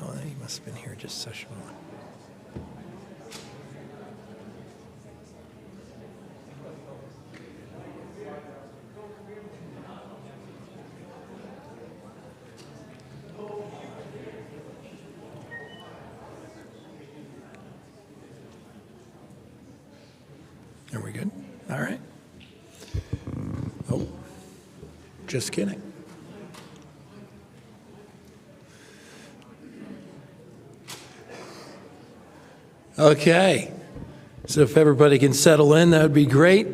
Oh, he must have been here just session one. Are we good? All right. Oh, just kidding. Okay. So if everybody can settle in, that would be great.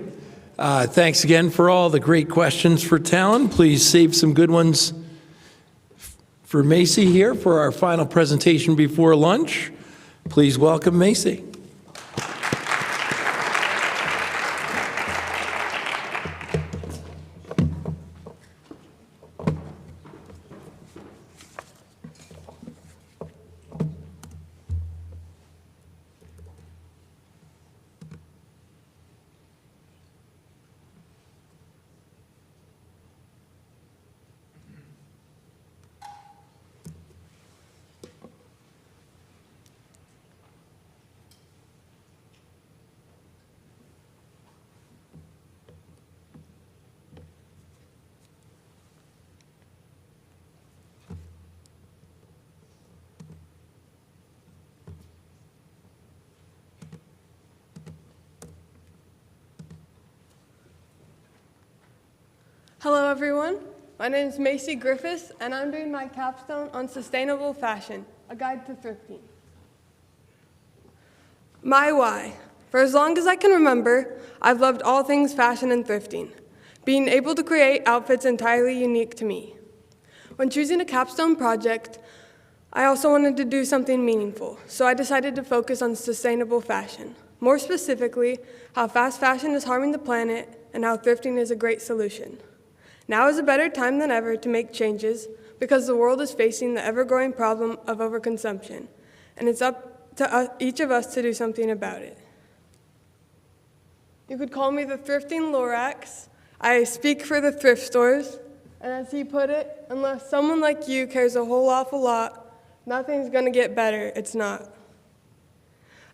Thanks again for all the great questions for Talon. Please save some good ones for Macy here for our final presentation before lunch. Please welcome Macy. Hello everyone, my name is Macy Griffiths and I'm doing my capstone on sustainable fashion, a guide to thrifting. My why. For as long as I can remember, I've loved all things fashion and thrifting, being able to create outfits entirely unique to me. When choosing a capstone project, I also wanted to do something meaningful, so I decided to focus on sustainable fashion. More specifically, how fast fashion is harming the planet and how thrifting is a great solution. Now is a better time than ever to make changes because the world is facing the ever-growing problem of overconsumption, and it's up to each of us to do something about it. You could call me the thrifting Lorax. I speak for the thrift stores, and as he put it, unless someone like you cares a whole awful lot, nothing's going to get better. It's not.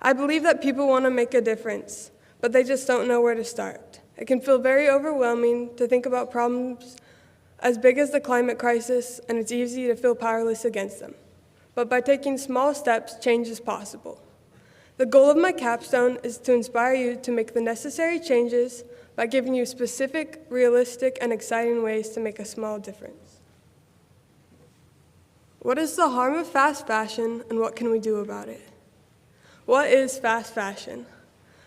I believe that people want to make a difference, but they just don't know where to start. It can feel very overwhelming to think about problems as big as the climate crisis, and it's easy to feel powerless against them. But by taking small steps, change is possible. The goal of my capstone is to inspire you to make the necessary changes by giving you specific, realistic, and exciting ways to make a small difference. What is the harm of fast fashion, and what can we do about it? What is fast fashion?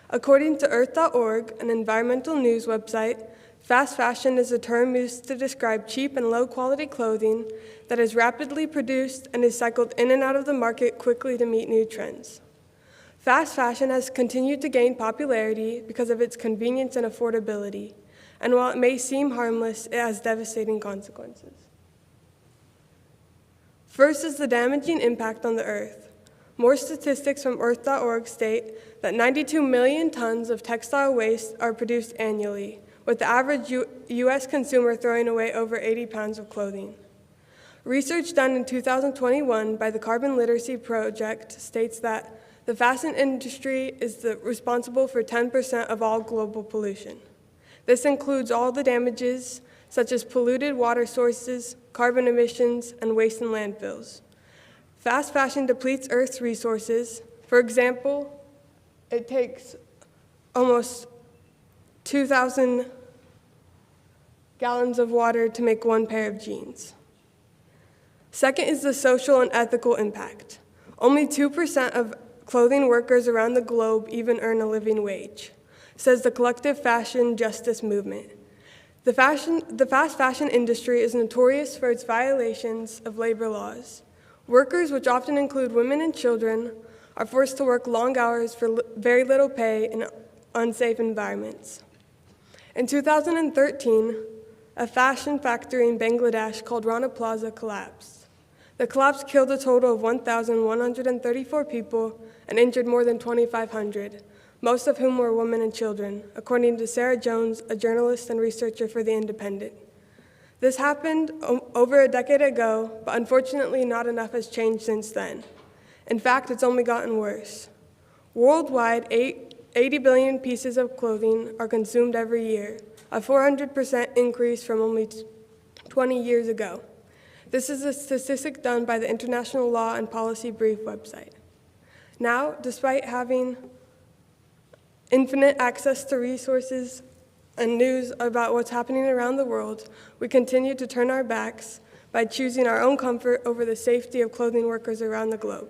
According to Earth.org, an environmental news website, fast fashion is a term used to describe cheap and low-quality clothing that is rapidly produced and is cycled in and out of the market quickly to meet new trends. Fast fashion has continued to gain popularity because of its convenience and affordability, and while it may seem harmless, it has devastating consequences. First is the damaging impact on the earth. More statistics from Earth.org state that 92 million tons of textile waste are produced annually, with the average U.S. consumer throwing away over 80 pounds of clothing. Research done in 2021 by the Carbon Literacy Project states that the fashion industry is responsible for 10% of all global pollution. This includes all the damages, such as polluted water sources, carbon emissions, and waste in landfills. Fast fashion depletes Earth's resources. For example, it takes almost 2,000 gallons of water to make one pair of jeans. Second is the social and ethical impact. Only 2% of clothing workers around the globe even earn a living wage, says the collective fashion justice movement. The fast fashion industry is notorious for its violations of labor laws. Workers, which often include women and children, are forced to work long hours for very little pay in unsafe environments. In 2013, a fashion factory in Bangladesh called Rana Plaza collapsed. The collapse killed a total of 1,134 people and injured more than 2,500, most of whom were women and children, according to Sarah Jones, a journalist and researcher for The Independent. This happened over a decade ago, but unfortunately not enough has changed since then. In fact, it's only gotten worse. Worldwide, 80 billion pieces of clothing are consumed every year, a 400% increase from only 20 years ago. This is a statistic done by the International Law and Policy Brief website. Now, despite having infinite access to resources and news about what's happening around the world, we continue to turn our backs by choosing our own comfort over the safety of clothing workers around the globe.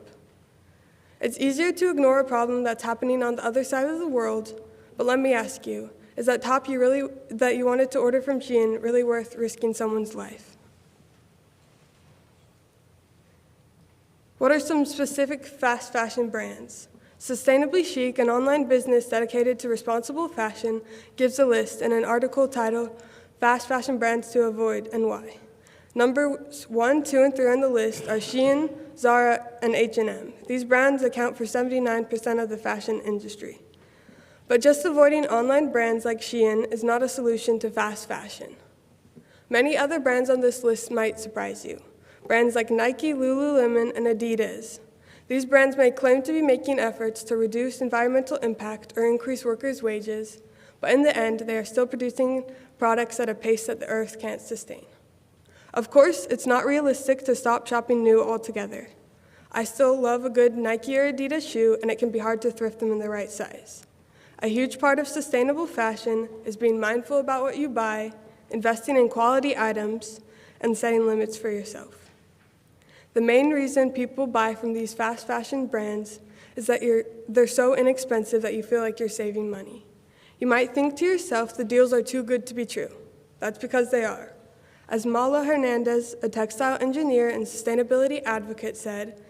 It's easier to ignore a problem that's happening on the other side of the world, but let me ask you, is that top that you wanted to order from Shein really worth risking someone's life? What are some specific fast fashion brands? Sustainably Chic, an online business dedicated to responsible fashion, gives a list in an article titled Fast Fashion Brands to Avoid and Why. Numbers 1, 2, and 3 on the list are Shein, Zara, and H&M. These brands account for 79% of the fashion industry. But just avoiding online brands like Shein is not a solution to fast fashion. Many other brands on this list might surprise you. Brands like Nike, Lululemon, and Adidas. These brands may claim to be making efforts to reduce environmental impact or increase workers' wages, but in the end, they are still producing products at a pace that the earth can't sustain. Of course, it's not realistic to stop shopping new altogether. I still love a good Nike or Adidas shoe, and it can be hard to thrift them in the right size. A huge part of sustainable fashion is being mindful about what you buy, investing in quality items, and setting limits for yourself. The main reason people buy from these fast fashion brands is that they're so inexpensive that you feel like you're saving money. You might think to yourself the deals are too good to be true. That's because they are. As Mala Hernandez, a textile engineer and sustainability advocate, said,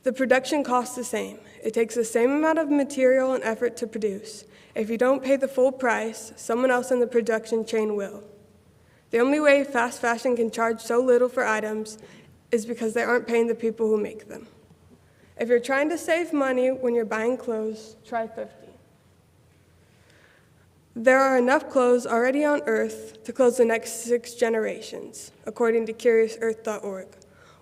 the production costs the same. It takes the same amount of material and effort to produce. If you don't pay the full price, someone else in the production chain will. The only way fast fashion can charge so little for items is because they aren't paying the people who make them. If you're trying to save money when you're buying clothes, try thrifting. There are enough clothes already on Earth to clothe the next 6 generations, according to CuriousEarth.org.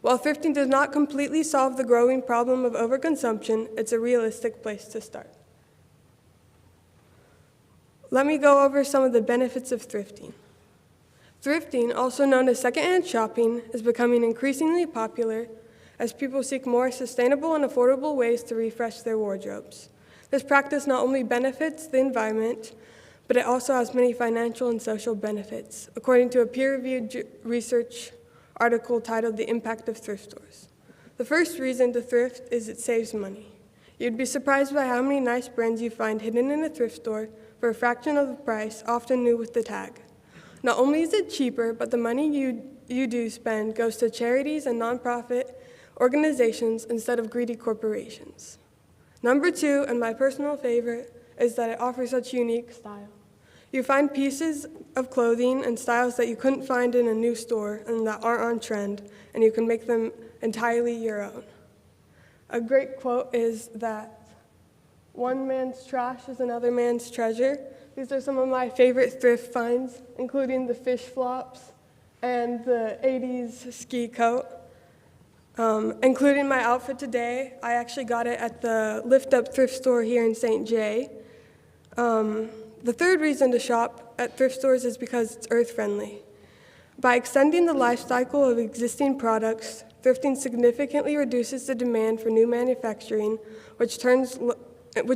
While thrifting does not completely solve the growing problem of overconsumption, it's a realistic place to start. Let me go over some of the benefits of thrifting. Thrifting, also known as secondhand shopping, is becoming increasingly popular as people seek more sustainable and affordable ways to refresh their wardrobes. This practice not only benefits the environment, but it also has many financial and social benefits, according to a peer-reviewed research article titled The Impact of Thrift Stores. The first reason to thrift is it saves money. You'd be surprised by how many nice brands you find hidden in a thrift store for a fraction of the price, often new with the tag. Not only is it cheaper, but the money you do spend goes to charities and nonprofit organizations instead of greedy corporations. Number 2, and my personal favorite, is that it offers such unique style. You find pieces of clothing and styles that you couldn't find in a new store and that aren't on trend, and you can make them entirely your own. A great quote is that one man's trash is another man's treasure. These are some of my favorite thrift finds, including the fish flops and the 80s ski coat. Including my outfit today, I actually got it at the Lift Up thrift store here in St. Jay. The third reason to shop at thrift stores is because it's earth-friendly. By extending the life cycle of existing products, thrifting significantly reduces the demand for new manufacturing, which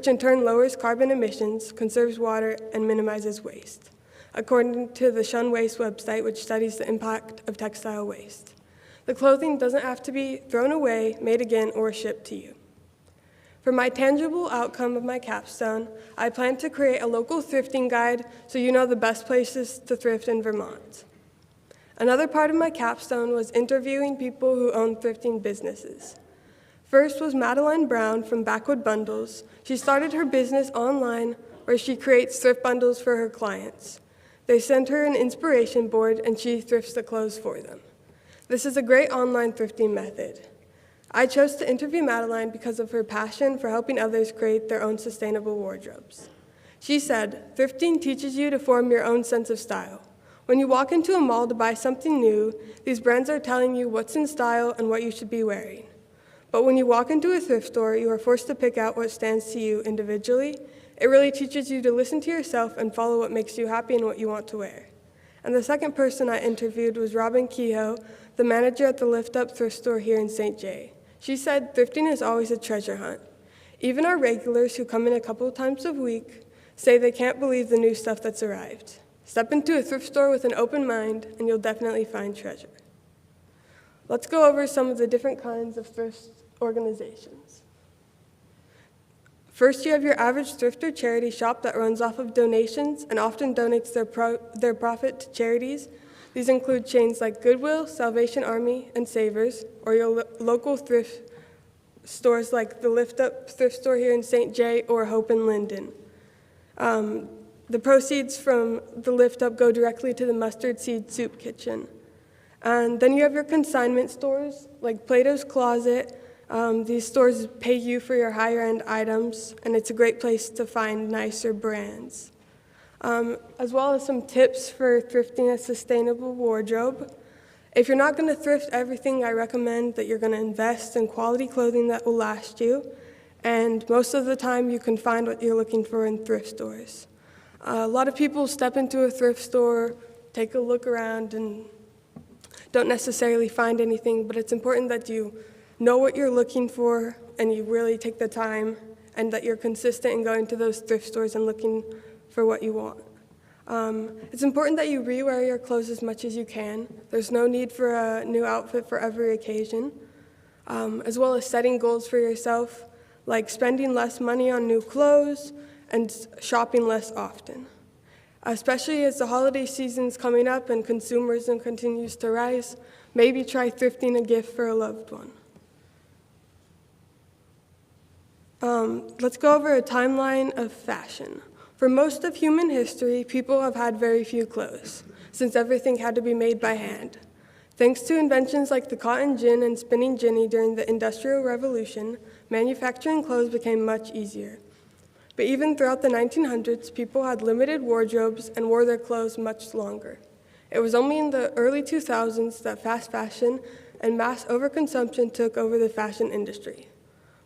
in turn lowers carbon emissions, conserves water, and minimizes waste, according to the Shun Waste website, which studies the impact of textile waste. The clothing doesn't have to be thrown away, made again, or shipped to you. For my tangible outcome of my capstone, I plan to create a local thrifting guide so you know the best places to thrift in Vermont. Another part of my capstone was interviewing people who own thrifting businesses. First was Madeline Brown from Backwood Bundles. She started her business online where she creates thrift bundles for her clients. They send her an inspiration board and she thrifts the clothes for them. This is a great online thrifting method. I chose to interview Madeline because of her passion for helping others create their own sustainable wardrobes. She said, "Thrifting teaches you to form your own sense of style. When you walk into a mall to buy something new, these brands are telling you what's in style and what you should be wearing. But when you walk into a thrift store, you are forced to pick out what stands to you individually. It really teaches you to listen to yourself and follow what makes you happy and what you want to wear. And the second person I interviewed was Robin Kehoe, the manager at the Lift Up thrift store here in St. J. She said, thrifting is always a treasure hunt. Even our regulars who come in a couple times a week say they can't believe the new stuff that's arrived. Step into a thrift store with an open mind, and you'll definitely find treasure. Let's go over some of the different kinds of thrift organizations. First, you have your average thrift or charity shop that runs off of donations and often donates their profit to charities. These include chains like Goodwill, Salvation Army, and Savers, or your local thrift stores like the Lift Up thrift store here in St. J or Hope in Linden. The proceeds from the Lift Up go directly to the Mustard Seed Soup Kitchen. And then you have your consignment stores like Plato's Closet. These stores pay you for your higher end items, and it's a great place to find nicer brands. As well as some tips for thrifting a sustainable wardrobe. If you're not going to thrift everything, I recommend that you're going to invest in quality clothing that will last you. And most of the time, you can find what you're looking for in thrift stores. A lot of people step into a thrift store, take a look around, and don't necessarily find anything, but it's important that you know what you're looking for and you really take the time and that you're consistent in going to those thrift stores and looking for what you want. It's important that you rewear your clothes as much as you can. There's no need for a new outfit for every occasion, as well as setting goals for yourself, like spending less money on new clothes and shopping less often. Especially as the holiday season's coming up and consumerism continues to rise, maybe try thrifting a gift for a loved one. Let's go over a timeline of fashion. For most of human history, people have had very few clothes, since everything had to be made by hand. Thanks to inventions like the cotton gin and spinning jenny during the Industrial Revolution, manufacturing clothes became much easier. But even throughout the 1900s, people had limited wardrobes and wore their clothes much longer. It was only in the early 2000s that fast fashion and mass overconsumption took over the fashion industry.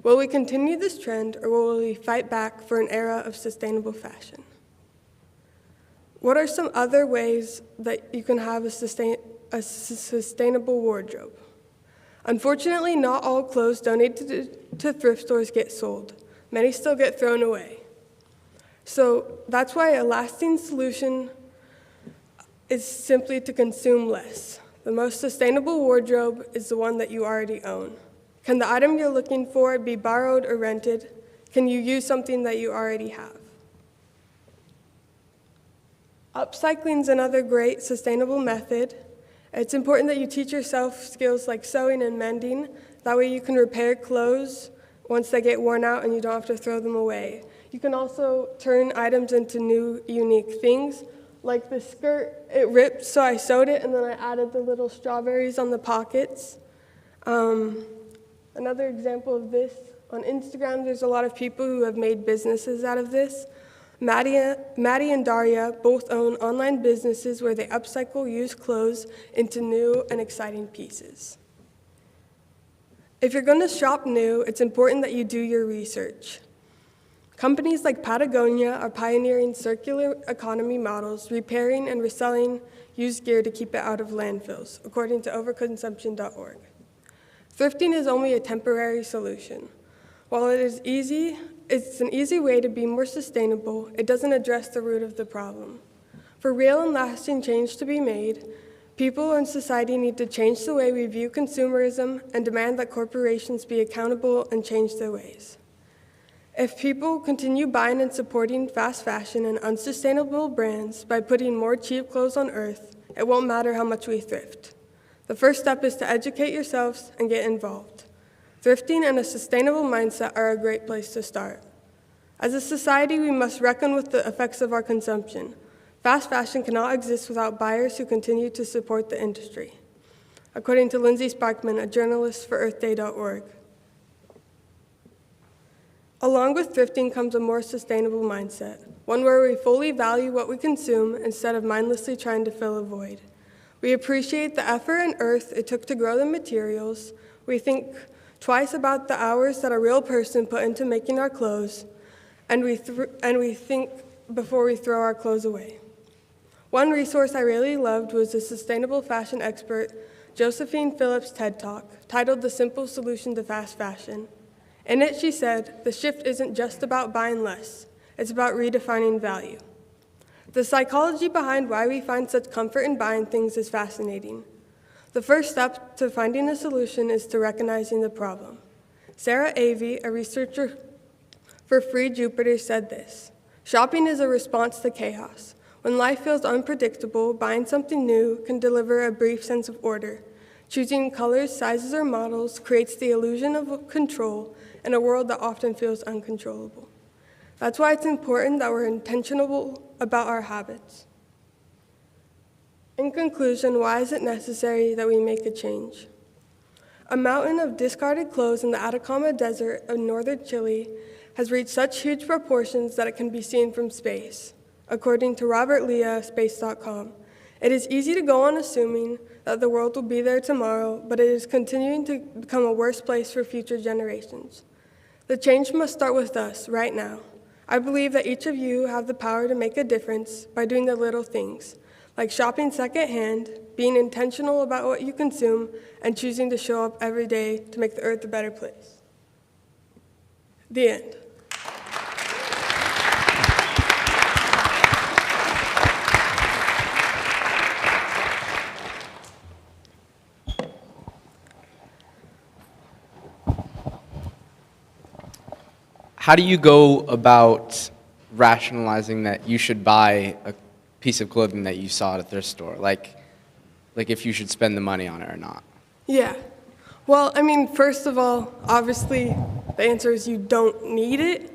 Will we continue this trend, or will we fight back for an era of sustainable fashion? What are some other ways that you can have a sustainable wardrobe? Unfortunately, not all clothes donated to thrift stores get sold. Many still get thrown away. So that's why a lasting solution is simply to consume less. The most sustainable wardrobe is the one that you already own. Can the item you're looking for be borrowed or rented? Can you use something that you already have? Upcycling is another great sustainable method. It's important that you teach yourself skills like sewing and mending. That way you can repair clothes once they get worn out and you don't have to throw them away. You can also turn items into new, unique things. Like the skirt, it ripped, so I sewed it, and then I added the little strawberries on the pockets. Another example of this, on Instagram, there's a lot of people who have made businesses out of this. Maddie and Daria both own online businesses where they upcycle used clothes into new and exciting pieces. If you're going to shop new, it's important that you do your research. Companies like Patagonia are pioneering circular economy models, repairing and reselling used gear to keep it out of landfills, according to overconsumption.org. Thrifting is only a temporary solution. While it's an easy way to be more sustainable, it doesn't address the root of the problem. For real and lasting change to be made, people in society need to change the way we view consumerism and demand that corporations be accountable and change their ways. If people continue buying and supporting fast fashion and unsustainable brands by putting more cheap clothes on earth, it won't matter how much we thrift. The first step is to educate yourselves and get involved. Thrifting and a sustainable mindset are a great place to start. As a society, we must reckon with the effects of our consumption. Fast fashion cannot exist without buyers who continue to support the industry, according to Lindsay Sparkman, a journalist for EarthDay.org. Along with thrifting comes a more sustainable mindset, one where we fully value what we consume instead of mindlessly trying to fill a void. We appreciate the effort and earth it took to grow the materials. We think twice about the hours that a real person put into making our clothes, and we think before we throw our clothes away. One resource I really loved was the sustainable fashion expert Josephine Phillips' TED Talk, titled The Simple Solution to Fast Fashion. In it, she said, the shift isn't just about buying less, it's about redefining value. The psychology behind why we find such comfort in buying things is fascinating. The first step to finding a solution is to recognizing the problem. Sarah Avey, a researcher for Free Jupiter, said this: shopping is a response to chaos. When life feels unpredictable, buying something new can deliver a brief sense of order. Choosing colors, sizes, or models creates the illusion of control in a world that often feels uncontrollable. That's why it's important that we're intentional about our habits. In conclusion, why is it necessary that we make a change? A mountain of discarded clothes in the Atacama Desert of northern Chile has reached such huge proportions that it can be seen from space. According to Robert Lee of Space.com, it is easy to go on assuming that the world will be there tomorrow, but it is continuing to become a worse place for future generations. The change must start with us, right now. I believe that each of you have the power to make a difference by doing the little things, like shopping secondhand, being intentional about what you consume, and choosing to show up every day to make the earth a better place. The end. How do you go about rationalizing that you should buy a piece of clothing that you saw at a thrift store? Like if you should spend the money on it or not? Yeah. Well, I mean, first of all, obviously, the answer is you don't need it.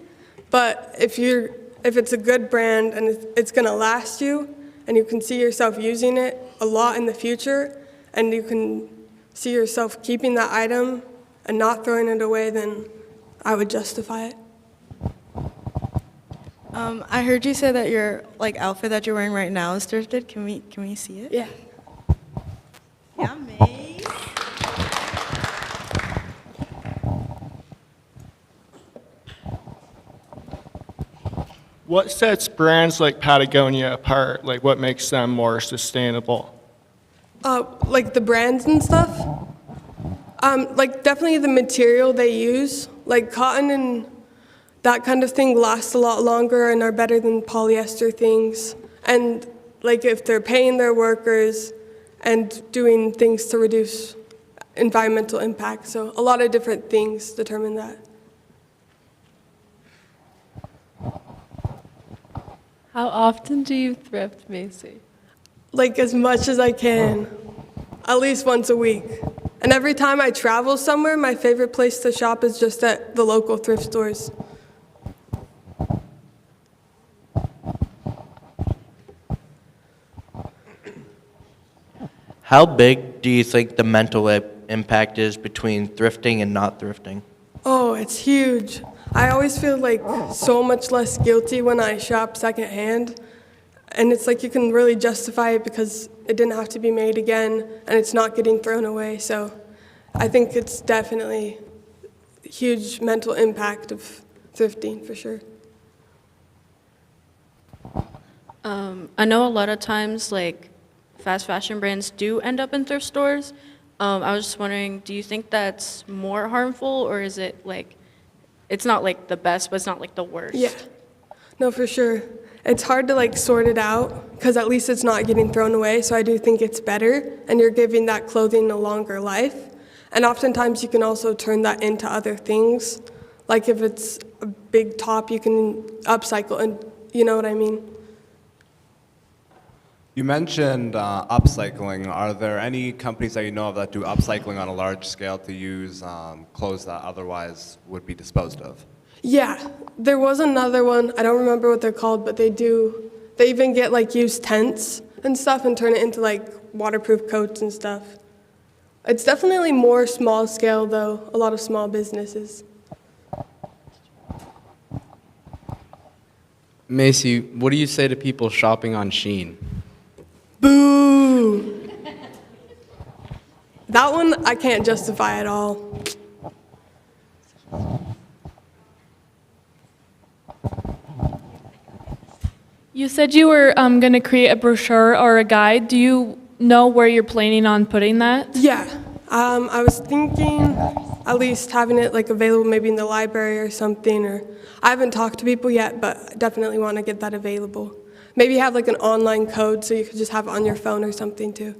But if it's a good brand and it's going to last you, and you can see yourself using it a lot in the future, and you can see yourself keeping that item and not throwing it away, then I would justify it. I heard you say that your outfit that you're wearing right now is thrifted. Can we see it? Yeah. Yeah, May. What sets brands like Patagonia apart? Like, what makes them more sustainable? Like the brands and stuff. Like definitely the material they use, like cotton and that kind of thing lasts a lot longer and are better than polyester things. And like if they're paying their workers and doing things to reduce environmental impact. So a lot of different things determine that. How often do you thrift, Macy? Like as much as I can, at least once a week. And every time I travel somewhere, my favorite place to shop is just at the local thrift stores. How big do you think the mental impact is between thrifting and not thrifting? Oh, it's huge. I always feel like so much less guilty when I shop secondhand. And it's like you can really justify it because it didn't have to be made again and it's not getting thrown away. So I think it's definitely a huge mental impact of thrifting for sure. I know a lot of times fast fashion brands do end up in thrift stores. I was just wondering, do you think that's more harmful, or is it it's not the best, but it's not the worst? Yeah, no, for sure. It's hard to sort it out because at least it's not getting thrown away. So I do think it's better, and you're giving that clothing a longer life. And oftentimes you can also turn that into other things. Like if it's a big top, you can upcycle, and you know what I mean? You mentioned upcycling. Are there any companies that you know of that do upcycling on a large scale to use clothes that otherwise would be disposed of? Yeah, there was another one. I don't remember what they're called, but they do. They even get used tents and stuff and turn it into waterproof coats and stuff. It's definitely more small scale though, a lot of small businesses. Macy, what do you say to people shopping on Shein? Boo! That one I can't justify at all. You said you were going to create a brochure or a guide. Do you know where you're planning on putting that? Yeah, I was thinking at least having it like available maybe in the library or something, or I haven't talked to people yet, but definitely want to get that available. Maybe have like an online code so you could just have it on your phone or something too.